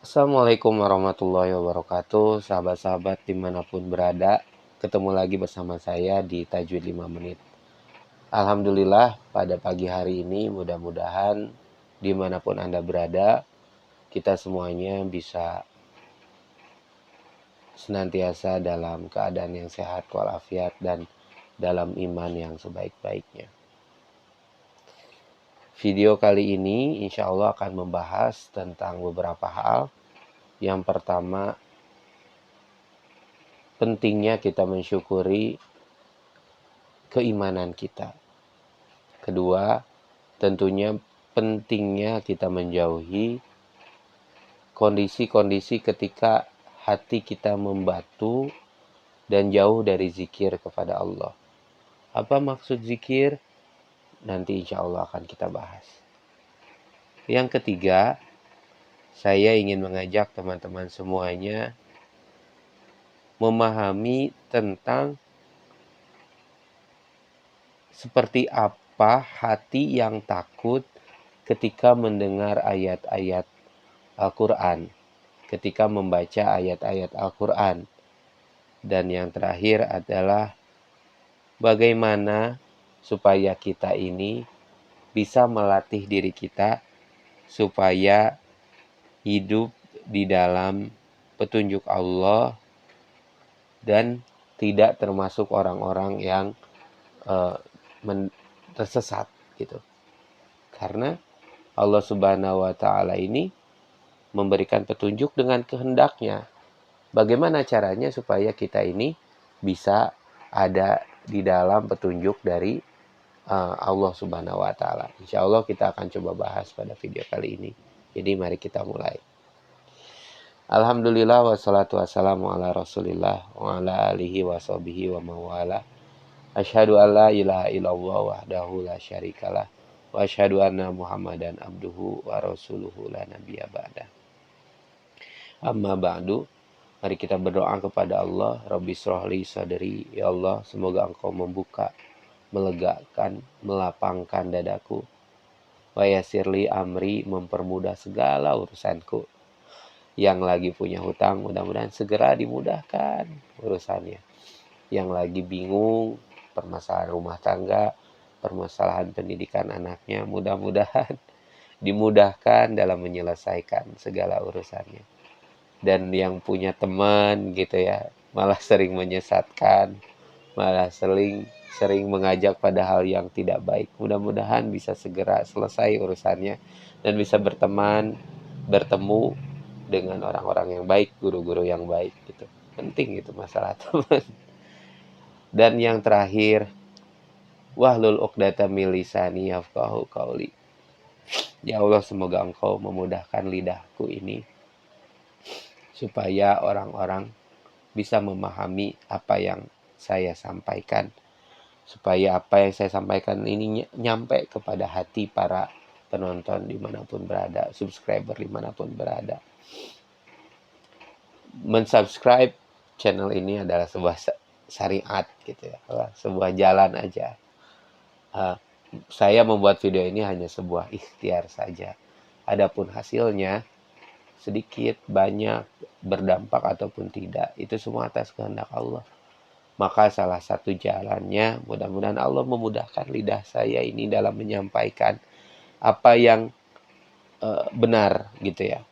Assalamualaikum warahmatullahi wabarakatuh, sahabat-sahabat dimanapun berada. Ketemu lagi bersama saya di Tajwid 5 menit. Alhamdulillah pada pagi hari ini mudah-mudahan dimanapun Anda berada, kita semuanya bisa senantiasa dalam keadaan yang sehat walafiat dan dalam iman yang sebaik-baiknya. Video kali ini insya Allah akan membahas tentang beberapa hal. Yang pertama, pentingnya kita mensyukuri keimanan kita. Kedua, tentunya pentingnya kita menjauhi kondisi-kondisi ketika hati kita membatu dan jauh dari zikir kepada Allah. Apa maksud zikir? Nanti insya Allah akan kita bahas. Yang ketiga, saya ingin mengajak teman-teman semuanya memahami tentang seperti apa hati yang takut ketika mendengar ayat-ayat Al-Quran, ketika membaca ayat-ayat Al-Quran. Dan yang terakhir adalah bagaimana supaya kita ini bisa melatih diri kita supaya hidup di dalam petunjuk Allah dan tidak termasuk orang-orang yang tersesat gitu. Karena Allah Subhanahu wa taala ini memberikan petunjuk dengan kehendaknya. Bagaimana caranya supaya kita ini bisa ada di dalam petunjuk dari Allah Subhanahu wa taala. Insya Allah kita akan coba bahas pada video kali ini. Jadi mari kita mulai. Alhamdulillah wassalatu wassalamu ala Rasulillah wa ala alihi wa sahbihi wa mawala. Asyhadu an la ilaha illallah wahdahu la syarikalah wa asyhadu anna Muhammadan abduhu wa rasuluhu la nabiyya ba'da. Amma ba'du, mari kita berdoa kepada Allah. Rabbi shrahli sadri, ya Allah, semoga Engkau membuka, melegakan, melapangkan dadaku. Wa yassirli amri, mempermudah segala urusanku. Yang lagi punya hutang, mudah-mudahan segera dimudahkan urusannya. Yang lagi bingung, permasalahan rumah tangga, permasalahan pendidikan anaknya, mudah-mudahan dimudahkan dalam menyelesaikan segala urusannya. Dan yang punya teman gitu ya, malah sering menyesatkan, malah sering mengajak pada hal yang tidak baik. Mudah-mudahan bisa segera selesai urusannya dan bisa bertemu dengan orang-orang yang baik, guru-guru yang baik gitu. Penting itu masalah teman. Dan yang terakhir, wahlul 'uqdatam min lisani yafqahu qauli. Ya Allah, semoga Engkau memudahkan lidahku ini supaya orang-orang bisa memahami apa yang saya sampaikan, supaya apa yang saya sampaikan ini nyampe kepada hati para penonton dimanapun berada, subscriber dimanapun berada. Mensubscribe channel ini adalah sebuah syariat gitu ya, sebuah jalan aja. Saya membuat video ini hanya sebuah ikhtiar saja. Adapun hasilnya sedikit, banyak, berdampak ataupun tidak, itu semua atas kehendak Allah. Maka salah satu jalannya, mudah-mudahan Allah memudahkan lidah saya ini dalam menyampaikan apa yang benar gitu ya.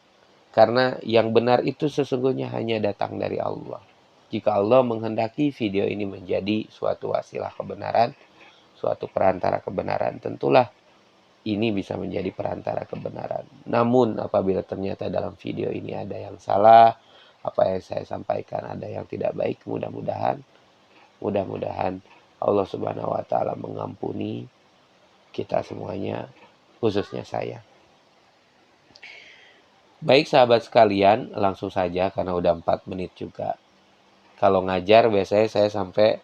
Karena yang benar itu sesungguhnya hanya datang dari Allah. Jika Allah menghendaki video ini menjadi suatu wasilah kebenaran, suatu perantara kebenaran, tentulah ini bisa menjadi perantara kebenaran. Namun apabila ternyata dalam video ini ada yang salah, apa yang saya sampaikan ada yang tidak baik, mudah-mudahan Allah Subhanahu wa taala mengampuni kita semuanya, khususnya saya. Baik sahabat sekalian, langsung saja karena udah 4 menit juga. Kalau ngajar biasanya saya sampai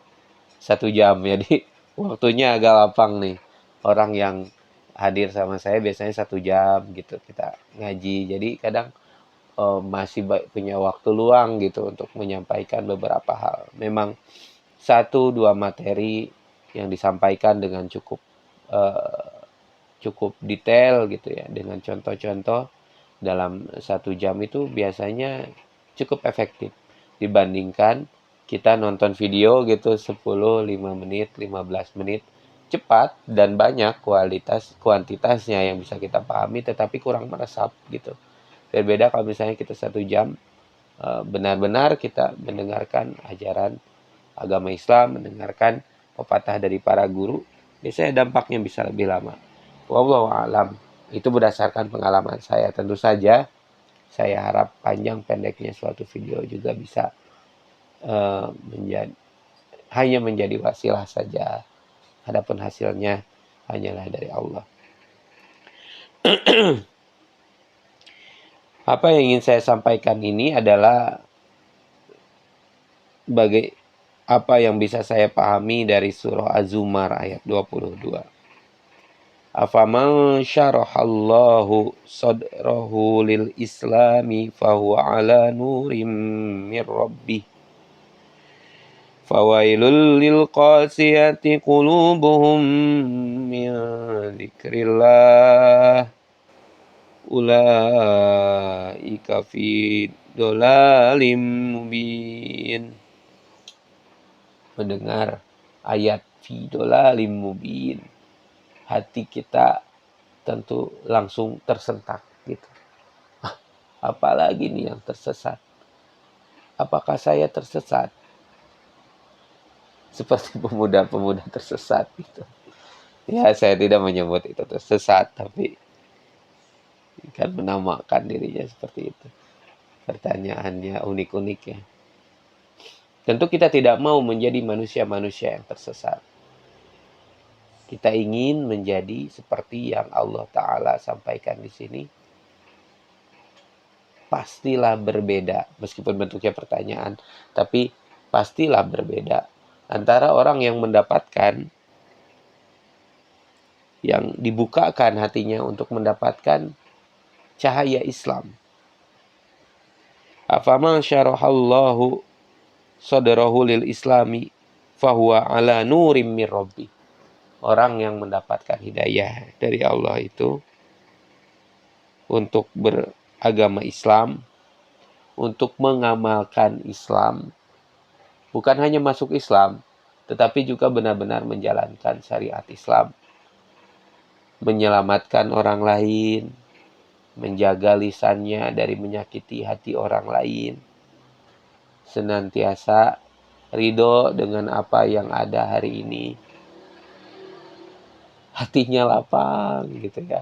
1 jam, jadi waktunya agak lapang nih. Orang yang hadir sama saya biasanya 1 jam gitu kita ngaji. Jadi kadang masih punya waktu luang gitu untuk menyampaikan beberapa hal. Memang 1-2 materi yang disampaikan dengan cukup detail gitu ya, dengan contoh-contoh. dalam 1 jam itu biasanya cukup efektif dibandingkan kita nonton video gitu 10, 5 menit, 15 menit, cepat dan banyak kuantitasnya yang bisa kita pahami tetapi kurang meresap gitu. Berbeda kalau misalnya kita 1 jam benar-benar kita mendengarkan ajaran agama Islam, mendengarkan pepatah dari para guru, biasanya dampaknya bisa lebih lama. Wallahu a'lam. Itu berdasarkan pengalaman saya. Tentu saja saya harap panjang pendeknya suatu video juga bisa hanya menjadi wasilah saja. Adapun hasilnya hanyalah dari Allah. Apa yang ingin saya sampaikan ini adalah apa yang bisa saya pahami dari surah Az-Zumar ayat 22. Afaman syarahallahu sadrahu lil islami fahuwa ala nurim mir rabbih fawailul lil qasiyati qulubuhum min dzikrillah ulaika fi dhalalim mubin. Mendengar ayat fi dhalalim mubin, hati kita tentu langsung tersentak gitu. Apalagi nih yang tersesat? Apakah saya tersesat? Seperti pemuda-pemuda tersesat gitu. Ya, saya tidak menyebut itu tersesat, tapi kan menamakan dirinya seperti itu. Pertanyaannya unik-unik ya. Tentu kita tidak mau menjadi manusia-manusia yang tersesat. Kita ingin menjadi seperti yang Allah Ta'ala sampaikan di sini. Pastilah berbeda, meskipun bentuknya pertanyaan, tapi pastilah berbeda antara orang yang mendapatkan, yang dibukakan hatinya untuk mendapatkan cahaya Islam. Afaman syarahallahu sadrahu lil islami fahuwa ala nurim mir rabbi. Orang yang mendapatkan hidayah dari Allah itu untuk beragama Islam, untuk mengamalkan Islam, bukan hanya masuk Islam, tetapi juga benar-benar menjalankan syariat Islam, menyelamatkan orang lain, menjaga lisannya dari menyakiti hati orang lain, senantiasa ridho dengan apa yang ada hari ini, hatinya lapang gitu ya,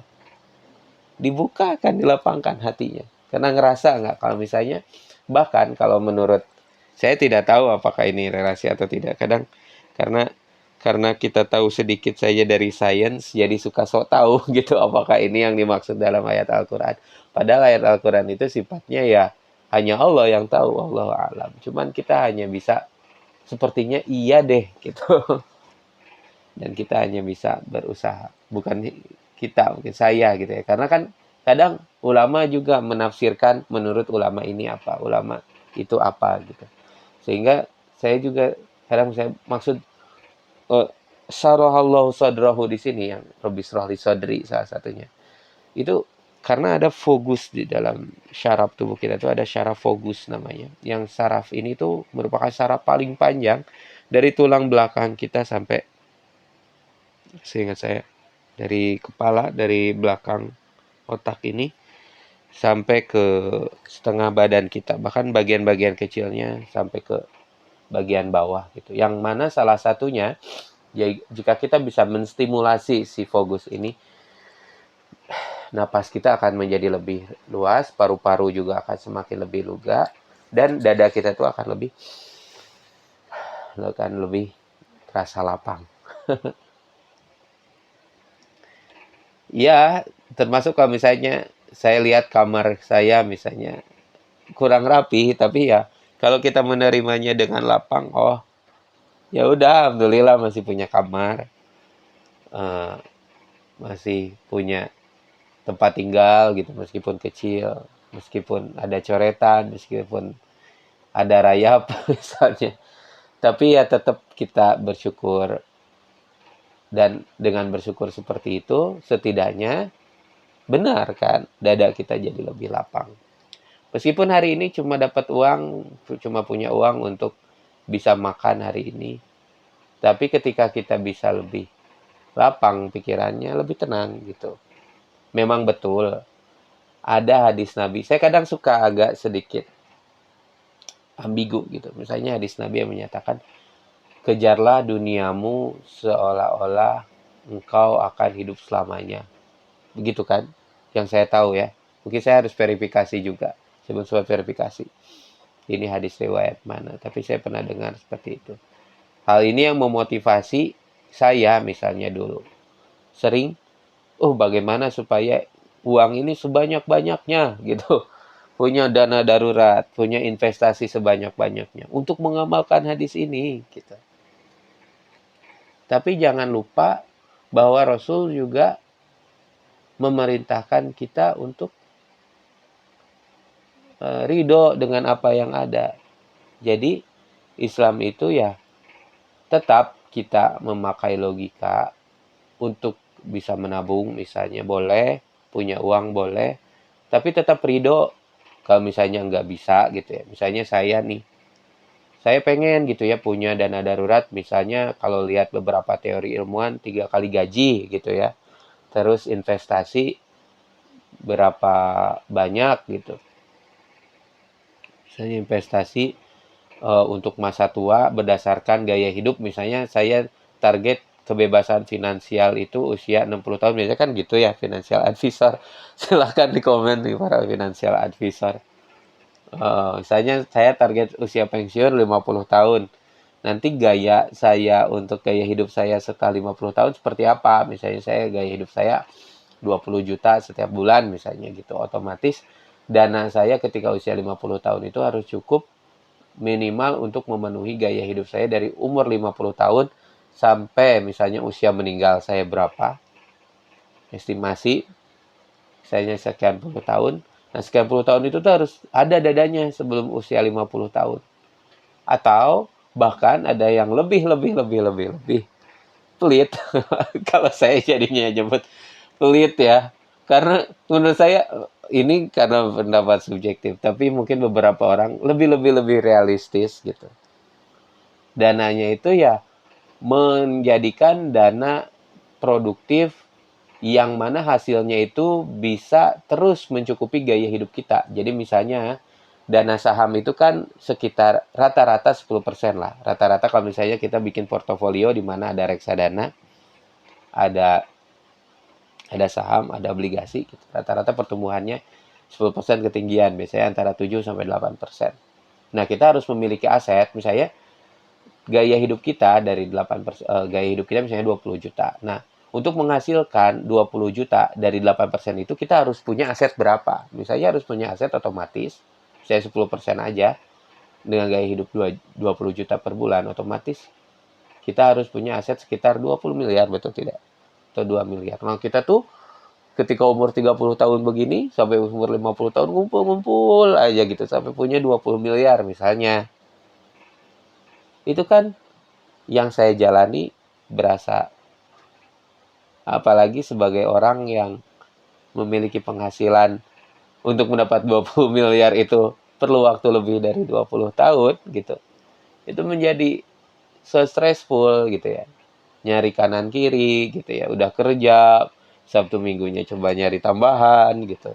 dibukakan, dilapangkan hatinya. Karena ngerasa nggak kalau misalnya, bahkan kalau menurut saya tidak tahu apakah ini relasi atau tidak, kadang karena kita tahu sedikit saja dari sains, jadi suka sok tahu gitu apakah ini yang dimaksud dalam ayat Al-Quran. Padahal ayat Al-Quran itu sifatnya ya hanya Allah yang tahu, Allahu a'lam. Cuman kita hanya bisa sepertinya iya deh gitu. Dan kita hanya bisa berusaha, bukan kita, mungkin saya gitu ya, karena kan kadang ulama juga menafsirkan menurut ulama ini apa, ulama itu apa gitu, sehingga saya juga kadang saya maksud syarahallahu sadrahu di sini, yang Rabbi syrah li sadri salah satunya itu karena ada fokus di dalam syaraf tubuh kita, itu ada syaraf fokus namanya, yang syaraf ini tuh merupakan syaraf paling panjang dari tulang belakang kita sampai, seingat saya, dari kepala, dari belakang otak ini sampai ke setengah badan kita, bahkan bagian-bagian kecilnya sampai ke bagian bawah gitu. Yang mana salah satunya ya, jika kita bisa menstimulasi si fokus ini, napas kita akan menjadi lebih luas, paru-paru juga akan semakin lebih lega, dan dada kita tuh akan lebih terasa lapang. Ya, termasuk kalau misalnya saya lihat kamar saya misalnya kurang rapi, tapi ya kalau kita menerimanya dengan lapang, oh ya udah, alhamdulillah masih punya kamar, uh, masih punya tempat tinggal gitu, meskipun kecil, meskipun ada coretan, meskipun ada rayap misalnya, tapi ya tetap kita bersyukur. Dan dengan bersyukur seperti itu, setidaknya benar kan, dada kita jadi lebih lapang. Meskipun hari ini cuma dapat uang, cuma punya uang untuk bisa makan hari ini, tapi ketika kita bisa lebih lapang pikirannya, lebih tenang gitu. Memang betul, ada hadis Nabi. Saya kadang suka agak sedikit ambigu gitu. Misalnya hadis Nabi yang menyatakan, kejarlah duniamu seolah-olah engkau akan hidup selamanya. Begitu kan? Yang saya tahu ya. Mungkin saya harus verifikasi juga. Sebelum saya verifikasi. Ini hadis riwayat mana. Tapi saya pernah dengar seperti itu. Hal ini yang memotivasi saya misalnya dulu. Sering, bagaimana supaya uang ini sebanyak-banyaknya gitu. Punya dana darurat, punya investasi sebanyak-banyaknya. Untuk mengamalkan hadis ini. Gitu. Tapi jangan lupa bahwa Rasul juga memerintahkan kita untuk ridho dengan apa yang ada. Jadi Islam itu ya tetap kita memakai logika untuk bisa menabung misalnya boleh, punya uang boleh, tapi tetap ridho kalau misalnya nggak bisa gitu ya. Misalnya saya nih, saya pengen gitu ya punya dana darurat misalnya kalau lihat beberapa teori ilmuwan 3 kali gaji gitu ya. Terus investasi berapa banyak gitu. Misalnya investasi untuk masa tua berdasarkan gaya hidup. Misalnya saya target kebebasan finansial itu usia 60 tahun. Biasanya kan gitu ya financial advisor. Silahkan di komen nih para financial advisor. Misalnya saya target usia pensiun 50 tahun. Nanti gaya saya untuk gaya hidup saya setelah 50 tahun seperti apa? Misalnya saya gaya hidup saya 20 juta setiap bulan misalnya gitu. Otomatis dana saya ketika usia 50 tahun itu harus cukup minimal untuk memenuhi gaya hidup saya dari umur 50 tahun sampai misalnya usia meninggal saya berapa. Estimasi misalnya sekian puluh tahun. Nah, sekian puluh tahun itu tuh harus ada dadanya sebelum usia 50 tahun. Atau bahkan ada yang lebih pelit. Kalau saya jadinya nyebut pelit ya. Karena menurut saya ini karena pendapat subjektif, tapi mungkin beberapa orang lebih realistis gitu. Dananya itu ya menjadikan dana produktif yang mana hasilnya itu bisa terus mencukupi gaya hidup kita. Jadi misalnya dana saham itu kan sekitar rata-rata 10% lah. Rata-rata kalau misalnya kita bikin portofolio di mana ada reksadana, ada saham, ada obligasi, gitu. Rata-rata pertumbuhannya 10% ketinggian, biasanya antara 7 sampai 8%. Nah, kita harus memiliki aset, misalnya gaya hidup kita dari 8%, gaya hidup kita misalnya 20 juta. Nah, untuk menghasilkan 20 juta dari 8% itu kita harus punya aset berapa? Misalnya harus punya aset otomatis, saya 10% aja, dengan gaya hidup 20 juta per bulan, otomatis kita harus punya aset sekitar 20 miliar, betul tidak? Atau 2 miliar. Nah, kita tuh ketika umur 30 tahun begini, sampai umur 50 tahun ngumpul-ngumpul aja gitu, sampai punya 20 miliar misalnya. Itu kan yang saya jalani berasa, apalagi sebagai orang yang memiliki penghasilan untuk mendapat 20 miliar itu perlu waktu lebih dari 20 tahun gitu. Itu menjadi so stressful gitu ya. Nyari kanan kiri gitu ya. Udah kerja, Sabtu minggunya coba nyari tambahan gitu.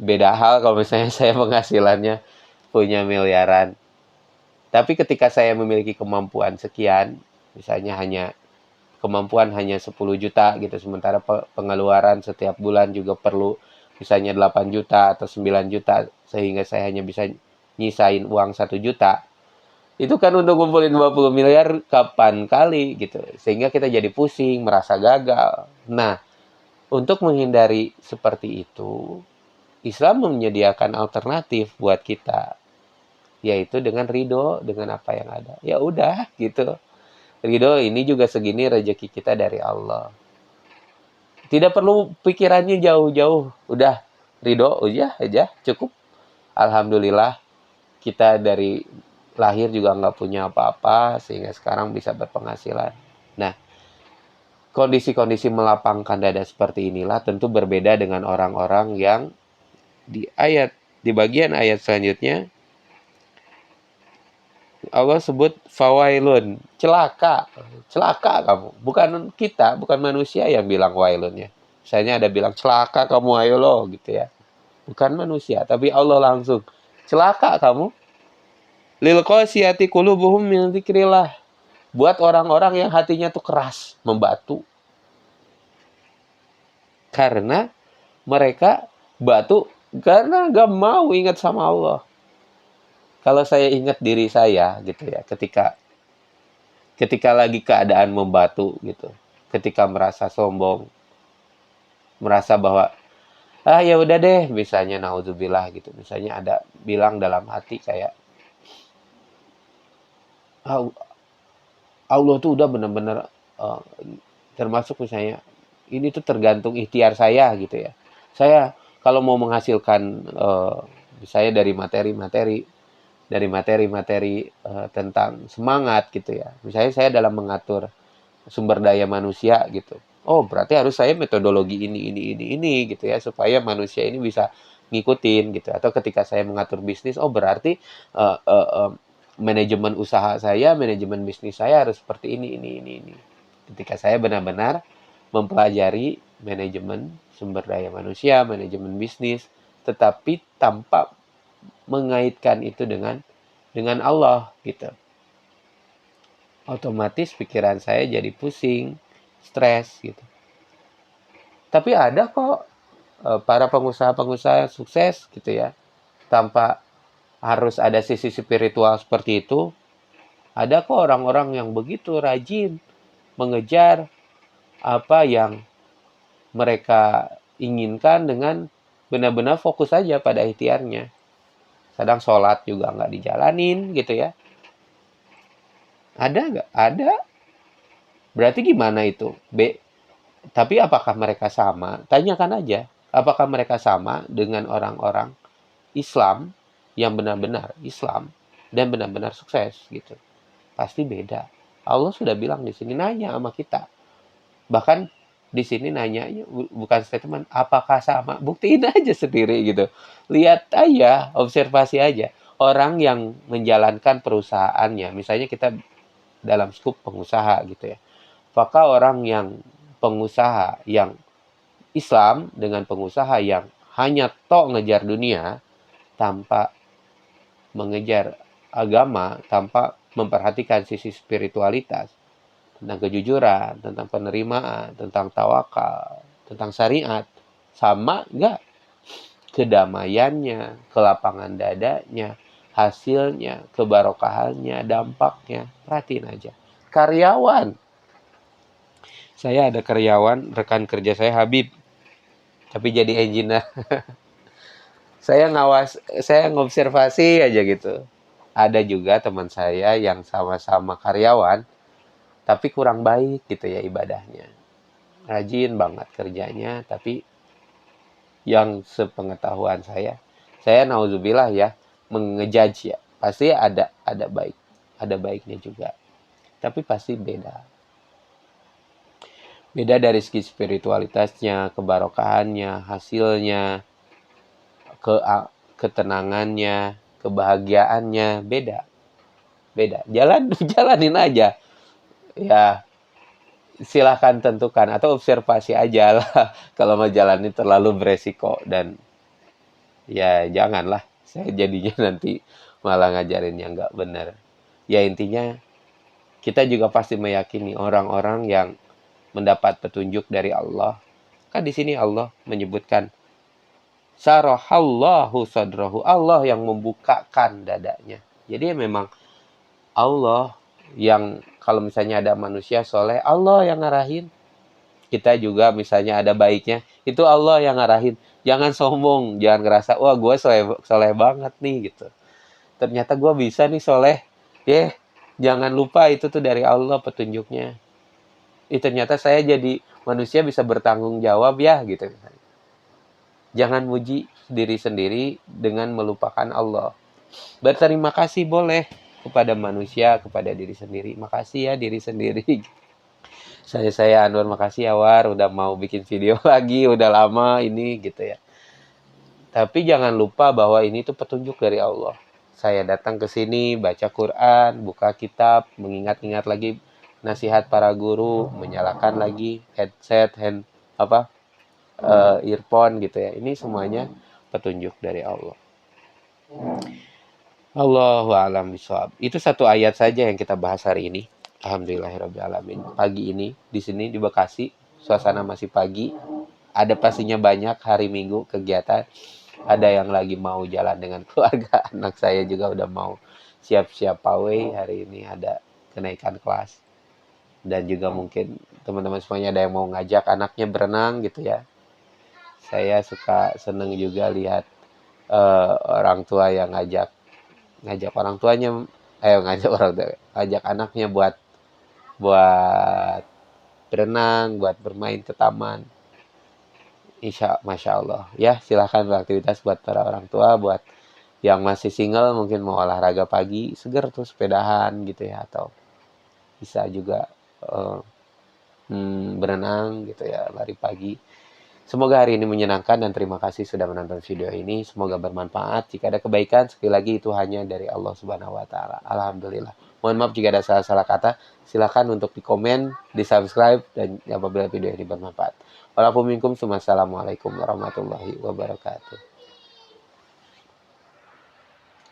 Beda hal kalau misalnya saya penghasilannya punya miliaran. Tapi ketika saya memiliki kemampuan sekian, misalnya kemampuan hanya 10 juta gitu, sementara pengeluaran setiap bulan juga perlu misalnya 8 juta atau 9 juta, sehingga saya hanya bisa nyisain uang 1 juta. Itu kan untuk ngumpulin 20 miliar kapan kali gitu. Sehingga kita jadi pusing, merasa gagal. Nah, untuk menghindari seperti itu, Islam menyediakan alternatif buat kita, yaitu dengan ridho dengan apa yang ada. Ya udah gitu. Ridho ini juga segini rezeki kita dari Allah. Tidak perlu pikirannya jauh-jauh. Udah ridho aja cukup. Alhamdulillah kita dari lahir juga nggak punya apa-apa sehingga sekarang bisa berpenghasilan. Nah, kondisi-kondisi melapangkan dada seperti inilah tentu berbeda dengan orang-orang yang di bagian ayat selanjutnya Allah sebut fawailun, celaka, celaka kamu. Bukan kita, bukan manusia yang bilang wailun ya. Misalnya ada bilang celaka kamu, ayo lo gitu ya. Bukan manusia, tapi Allah langsung celaka kamu. Lil qasiyati qulubuhum min dzikrillah. Buat orang-orang yang hatinya tuh keras, membatu. Karena mereka batu karena gak mau ingat sama Allah. Kalau saya ingat diri saya gitu ya, ketika lagi keadaan membatu gitu, ketika merasa sombong, merasa bahwa ya udah deh, misalnya naudzubillah gitu, misalnya ada bilang dalam hati kayak Allah tuh udah benar-benar termasuk misalnya ini tuh tergantung ikhtiar saya gitu ya. Saya kalau mau menghasilkan saya dari materi tentang semangat gitu ya. Misalnya saya dalam mengatur sumber daya manusia gitu. Oh, berarti harus saya metodologi ini gitu ya supaya manusia ini bisa ngikutin gitu. Atau ketika saya mengatur bisnis, oh berarti uh, uh, uh, manajemen usaha saya, manajemen bisnis saya harus seperti ini. Ketika saya benar-benar mempelajari manajemen sumber daya manusia, manajemen bisnis, tetapi tanpa mengaitkan itu dengan Allah gitu. Otomatis pikiran saya jadi pusing, stres gitu. Tapi ada kok para pengusaha-pengusaha sukses gitu ya. Tanpa harus ada sisi spiritual seperti itu. Ada kok orang-orang yang begitu rajin mengejar apa yang mereka inginkan dengan benar-benar fokus saja pada ikhtiarnya. Kadang sholat juga nggak dijalanin gitu ya. Ada nggak? Ada. Berarti gimana itu? Tapi apakah mereka sama? Tanyakan aja. Apakah mereka sama dengan orang-orang Islam yang benar-benar Islam dan benar-benar sukses gitu? Pasti beda. Allah sudah bilang di sini, nanya sama kita. Bahkan di sini nanya bukan statement apakah sama, buktiin aja sendiri gitu. Lihat aja, observasi aja. Orang yang menjalankan perusahaannya, misalnya kita dalam skup pengusaha gitu ya. Maka orang yang pengusaha yang Islam dengan pengusaha yang hanya tok ngejar dunia tanpa mengejar agama, tanpa memperhatikan sisi spiritualitas, tentang kejujuran, tentang penerimaan, tentang tawakal, tentang syariat, sama enggak kedamaiannya, kelapangan dadanya, hasilnya, kebarokahannya, dampaknya. Perhatiin aja. Karyawan. Saya ada karyawan, rekan kerja saya Habib, tapi jadi engineer. Saya ngobservasi aja gitu. Ada juga teman saya yang sama-sama karyawan, tapi kurang baik gitu ya ibadahnya. Rajin banget kerjanya, tapi yang sepengetahuan saya nauzubillah ya, mengejudge ya. Pasti ada baiknya juga. Tapi pasti beda. Beda dari segi spiritualitasnya, kebarokahannya, hasilnya, ke ketenangannya, kebahagiaannya, beda. Jalanin aja. Ya, silahkan tentukan atau observasi aja lah. Kalau mau jalanin terlalu beresiko dan ya janganlah. Saya jadinya nanti malah ngajarin yang nggak benar. Ya intinya kita juga pasti meyakini orang-orang yang mendapat petunjuk dari Allah. Kan di sini Allah menyebutkan Sarahallahu sadrahu. Allah yang membukakan dadanya. Jadi memang Allah yang kalau misalnya ada manusia soleh, Allah yang ngarahin. Kita juga misalnya ada baiknya, itu Allah yang ngarahin. Jangan sombong, jangan ngerasa, wah gue soleh banget nih gitu. Ternyata gue bisa nih soleh. Jangan lupa itu tuh dari Allah petunjuknya. Ternyata saya jadi manusia bisa bertanggung jawab ya gitu. Jangan muji diri sendiri dengan melupakan Allah. Berterima kasih boleh kepada manusia, kepada diri sendiri. Makasih ya diri sendiri. Saya Anwar, makasih ya War, udah mau bikin video lagi, udah lama ini gitu ya. Tapi jangan lupa bahwa ini tuh petunjuk dari Allah. Saya datang ke sini, baca Quran, buka kitab, mengingat-ingat lagi nasihat para guru, menyalakan lagi headset, earphone gitu ya. Ini semuanya petunjuk dari Allah. Allahu a'lam bishawab. Itu satu ayat saja yang kita bahas hari ini. Alhamdulillahirabbil alamin. Pagi ini di sini di Bekasi, suasana masih pagi. Ada pastinya banyak hari Minggu kegiatan. Ada yang lagi mau jalan dengan keluarga. Anak saya juga udah mau siap-siap pawai. Hari ini ada kenaikan kelas. Dan juga mungkin teman-teman semuanya ada yang mau ngajak anaknya berenang gitu ya. Saya suka seneng juga lihat orang tua yang ngajak orang tuanya, ngajak orang tua, ngajak anaknya buat buat berenang, buat bermain ke taman. Masya Allah. Ya, silahkan beraktivitas buat para orang tua, buat yang masih single mungkin mau olahraga pagi, seger tuh sepedahan gitu ya, atau bisa juga eh, berenang gitu ya, lari pagi. Semoga hari ini menyenangkan dan terima kasih sudah menonton video ini. Semoga bermanfaat. Jika ada kebaikan, sekali lagi itu hanya dari Allah Subhanahu wa taala. Alhamdulillah. Mohon maaf jika ada salah-salah kata. Silakan untuk di-komen, di-subscribe, dan apabila video ini bermanfaat. Walaupun minkum, assalamualaikum warahmatullahi wabarakatuh.